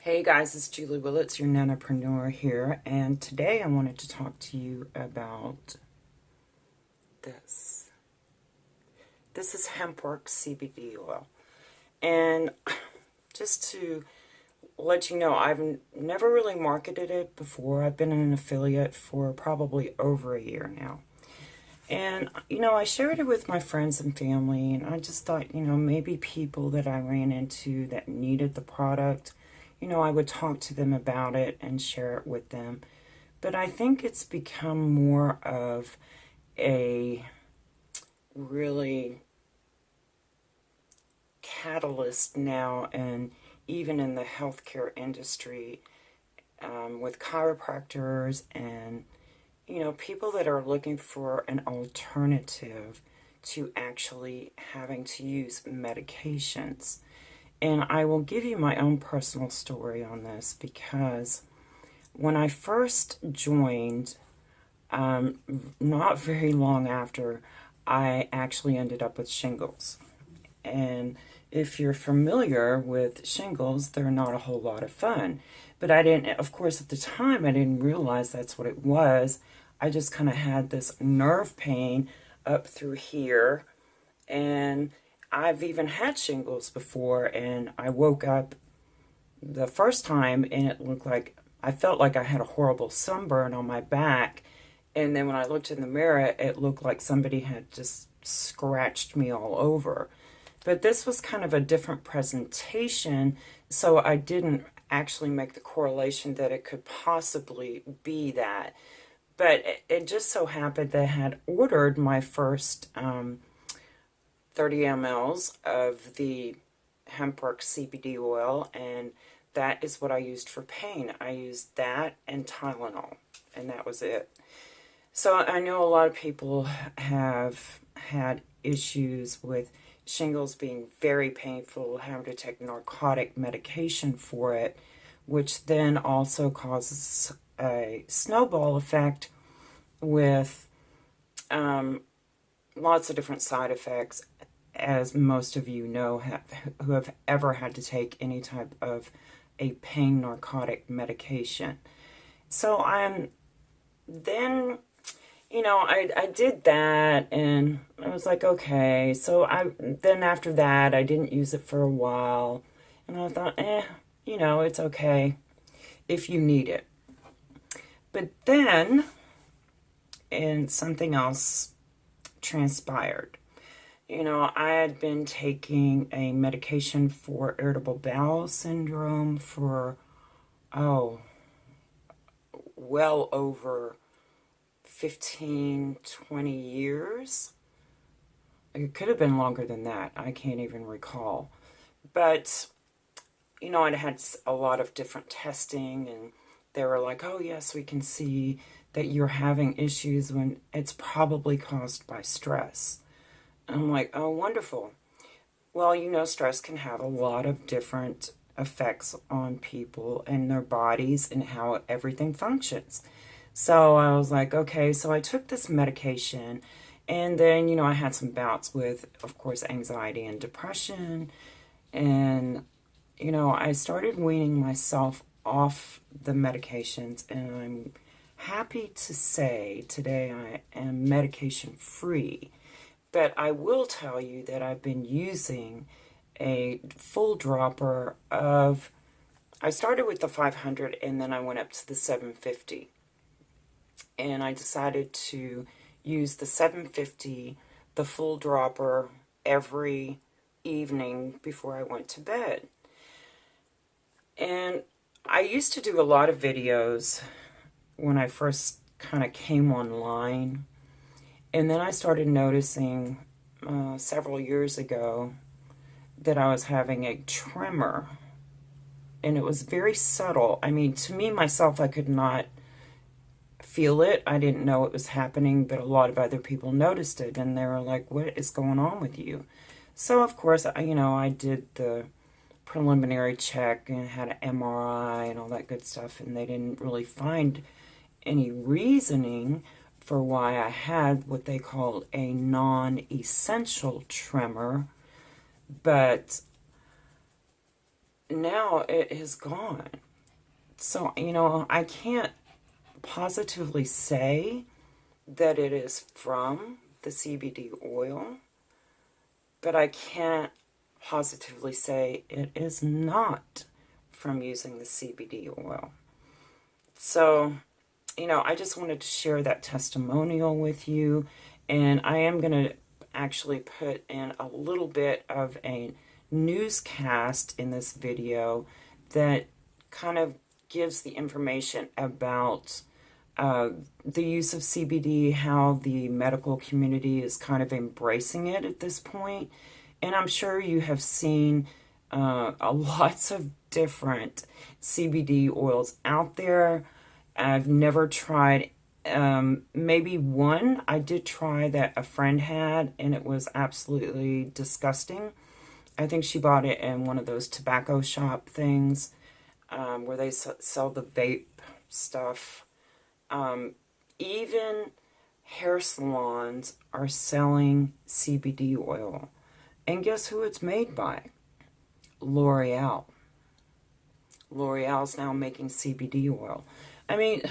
Hey guys, it's Julie Willits, your nanopreneur here, and today I wanted to talk to you about this. This is hemp CBD oil, and just to let you know, I've never really marketed it before. I've been an affiliate for probably over a year now. And, I shared it with my friends and family, and I just thought, maybe people that I ran into that needed the product, I would talk to them about it and share it with them. But I think it's become more of a really catalyst now, and even in the healthcare industry, with chiropractors and people that are looking for an alternative to actually having to use medications. And I will give you my own personal story on this, because when I first joined, not very long after, I actually ended up with shingles. And if you're familiar with shingles, they're not a whole lot of fun. But I didn't, of course, at the time, I didn't realize that's what it was. I just kind of had this nerve pain up through here. And I've even had shingles before, and I woke up the first time and it looked like, I felt like I had a horrible sunburn on my back. And then when I looked in the mirror, it looked like somebody had just scratched me all over. But this was kind of a different presentation, so I didn't actually make the correlation that it could possibly be that. But it just so happened that I had ordered my first 30 mLs of the hemp CBD oil, and that is what I used for pain. I used that and Tylenol, and that was it. So I know a lot of people have had issues with shingles being very painful, having to take narcotic medication for it, which then also causes a snowball effect with lots of different side effects, as most of you know who have ever had to take any type of a pain narcotic medication. So then, I did that, and I was like, okay. So then after that, I didn't use it for a while, and I thought, it's okay if you need it. But then, and something else transpired. I had been taking a medication for irritable bowel syndrome for, well over 15, 20 years. It could have been longer than that. I can't even recall. But, I'd had a lot of different testing, and they were like, oh, yes, we can see that you're having issues when it's probably caused by stress. And I'm like, oh, wonderful. Well, stress can have a lot of different effects on people and their bodies and how everything functions. So I was like, okay, so I took this medication, and then, I had some bouts with, of course, anxiety and depression. And, I started weaning myself off the medications, and I'm happy to say today I am medication free. But I will tell you that I've been using a full dropper of, I started with the 500 and then I went up to the 750. And I decided to use the 750, the full dropper, every evening before I went to bed. And I used to do a lot of videos when I first kind of came online. And then I started noticing several years ago that I was having a tremor. And it was very subtle. I mean, to me, myself, I could not feel it. I didn't know it was happening, but a lot of other people noticed it. And they were like, what is going on with you? So, of course, I did the preliminary check and had an MRI and all that good stuff. And they didn't really find any reasoning for why I had what they called a non-essential tremor. But now it is gone. So, I can't positively say that it is from the CBD oil, but I can't positively say it is not from using the CBD oil. So, I just wanted to share that testimonial with you, and I am going to actually put in a little bit of a newscast in this video that kind of gives the information about the use of CBD, how the medical community is kind of embracing it at this point. And I'm sure you have seen lots of different CBD oils out there. I've never tried, maybe one I did try that a friend had, and it was absolutely disgusting. I think she bought it in one of those tobacco shop things where they sell the vape stuff. Even hair salons are selling CBD oil. And guess who it's made by? L'Oreal. L'Oreal's now making CBD oil. I mean,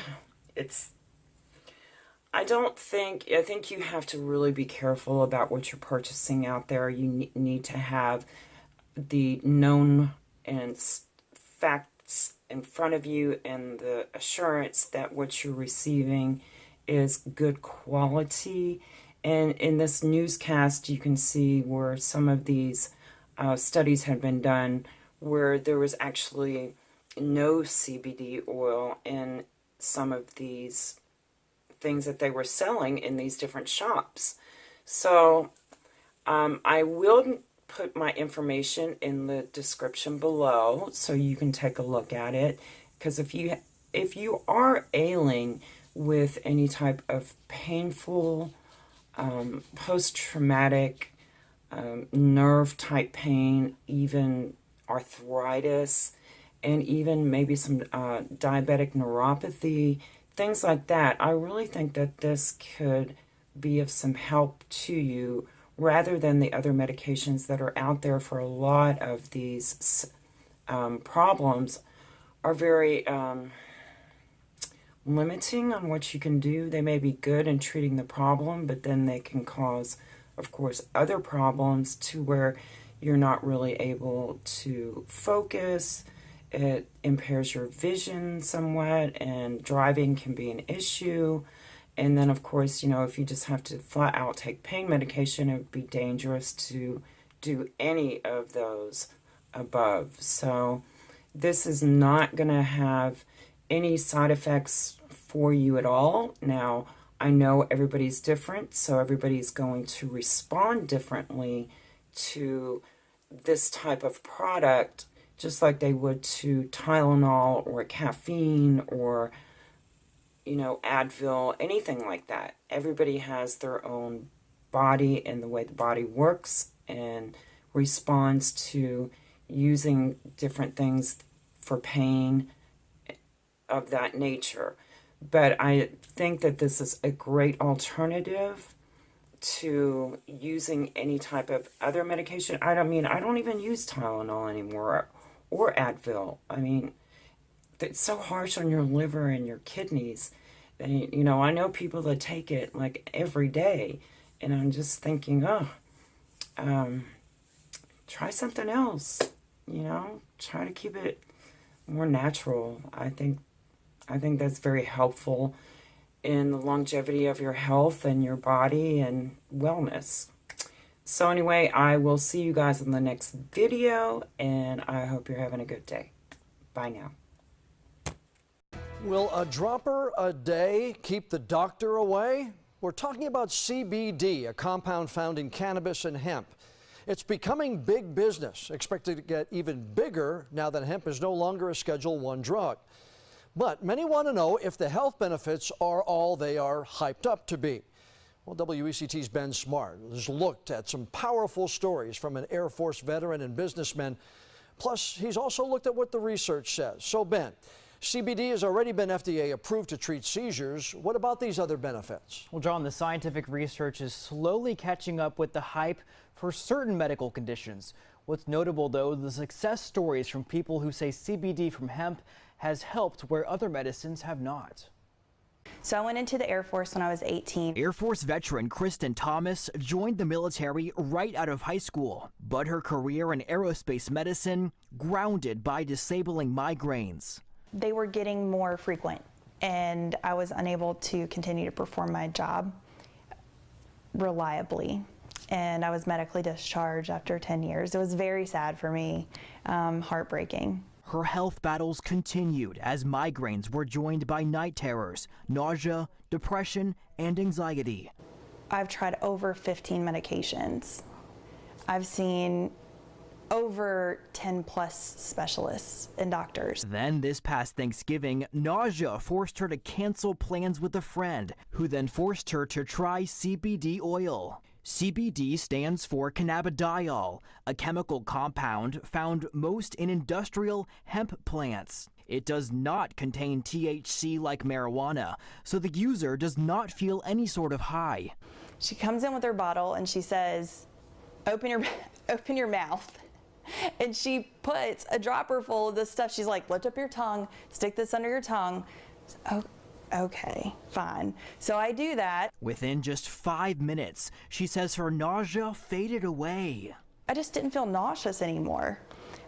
I think you have to really be careful about what you're purchasing out there. You need to have the known and facts in front of you and the assurance that what you're receiving is good quality. And in this newscast, you can see where some of these studies had been done where there was actually no CBD oil in some of these things that they were selling in these different shops. So I will put my information in the description below so you can take a look at it, because if you are ailing with any type of painful post-traumatic nerve type pain, even arthritis, and even maybe some diabetic neuropathy, things like that, I really think that this could be of some help to you rather than the other medications that are out there for a lot of these problems are very limiting on what you can do. They may be good in treating the problem, but then they can cause, of course, other problems to where you're not really able to focus. It impairs your vision somewhat, and driving can be an issue. And then, of course, if you just have to flat out take pain medication, it would be dangerous to do any of those above. So this is not going to have any side effects for you at all. Now, I know everybody's different, so everybody's going to respond differently to this type of product, just like they would to Tylenol or caffeine or, Advil, anything like that. Everybody has their own body and the way the body works and responds to using different things for pain of that nature. But I think that this is a great alternative to using any type of other medication. I don't even use Tylenol anymore or Advil. I mean, it's so harsh on your liver and your kidneys. And, I know people that take it like every day, and I'm just thinking, try something else, try to keep it more natural. I think that's very helpful in the longevity of your health and your body and wellness. So anyway, I will see you guys in the next video, and I hope you're having a good day. Bye now. Will a dropper a day keep the doctor away? We're talking about CBD, a compound found in cannabis and hemp. It's becoming big business, expected to get even bigger now that hemp is no longer a Schedule I drug. But many want to know if the health benefits are all they are hyped up to be. Well, WECT's Ben Smart has looked at some powerful stories from an Air Force veteran and businessman. Plus, he's also looked at what the research says. So, Ben, CBD has already been FDA approved to treat seizures. What about these other benefits? Well, John, the scientific research is slowly catching up with the hype for certain medical conditions. What's notable, though, the success stories from people who say CBD from hemp has helped where other medicines have not. So I went into the Air Force when I was 18. Air Force veteran Kristen Thomas joined the military right out of high school, but her career in aerospace medicine grounded by disabling migraines. They were getting more frequent, and I was unable to continue to perform my job reliably. And I was medically discharged after 10 years. It was very sad for me, heartbreaking. Her health battles continued as migraines were joined by night terrors, nausea, depression, and anxiety. I've tried over 15 medications. I've seen over 10 plus specialists and doctors. Then this past Thanksgiving, nausea forced her to cancel plans with a friend, who then forced her to try CBD oil. CBD stands for cannabidiol, a chemical compound found most in industrial hemp plants. It does not contain THC like marijuana, so the user does not feel any sort of high. She comes in with her bottle and she says, open your mouth. And she puts a dropper full of this stuff. She's like, lift up your tongue, stick this under your tongue. Oh, okay, fine. So I do that. Within just 5 minutes, she says her nausea faded away. I just didn't feel nauseous anymore.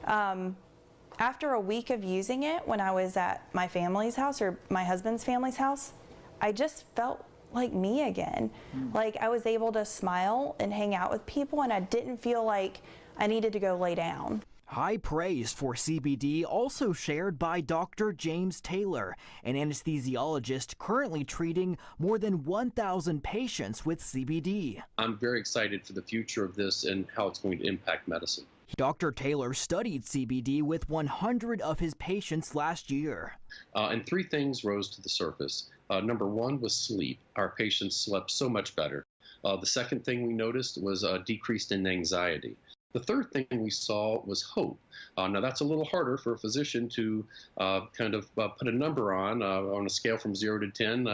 After a week of using it, when I was at my family's house or my husband's family's house, I just felt like me again. Like I was able to smile and hang out with people, and I didn't feel like I needed to go lay down. High praise for CBD also shared by Dr. James Taylor, an anesthesiologist currently treating more than 1,000 patients with CBD. I'm very excited for the future of this and how it's going to impact medicine. Dr. Taylor studied CBD with 100 of his patients last year. And three things rose to the surface. Number one was sleep. Our patients slept so much better. The second thing we noticed was a decrease in anxiety. The third thing we saw was hope. Now that's a little harder for a physician to put a number on a scale from 0 to 10,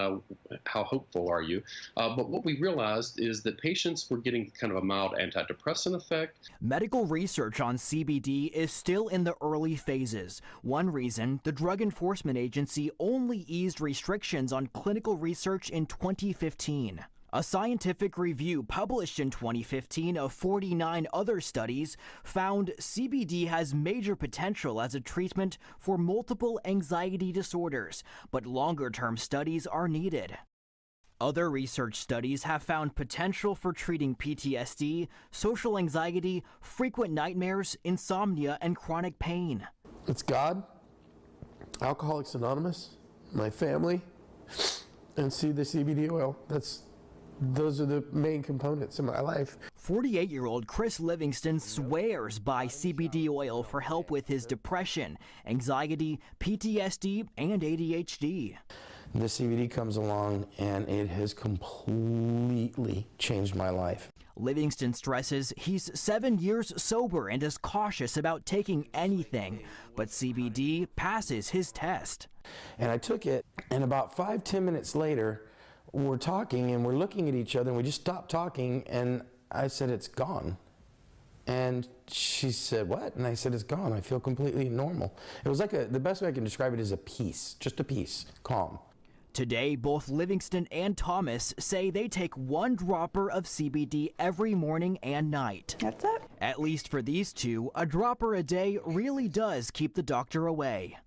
how hopeful are you? But what we realized is that patients were getting kind of a mild antidepressant effect. Medical research on CBD is still in the early phases. One reason, the Drug Enforcement Agency only eased restrictions on clinical research in 2015. A scientific review published in 2015 of 49 other studies found CBD has major potential as a treatment for multiple anxiety disorders, but longer-term studies are needed. Other research studies have found potential for treating PTSD, social anxiety, frequent nightmares, insomnia, and chronic pain. It's God, Alcoholics Anonymous, my family, and see the CBD oil. Those are the main components in my life. 48-year-old Chris Livingston swears by CBD oil for help with his depression, anxiety, PTSD, and ADHD. The CBD comes along and it has completely changed my life. Livingston stresses he's 7 years sober and is cautious about taking anything, but CBD passes his test. And I took it, and about 5-10 minutes later, we're talking and we're looking at each other, and we just stopped talking, and I said, it's gone. And she said, what? And I said, it's gone. I feel completely normal. It was like the best way I can describe it is a peace, just a peace, calm. Today, both Livingston and Thomas say they take 1 dropper of CBD every morning and night. That's it. At least for these two, a dropper a day really does keep the doctor away.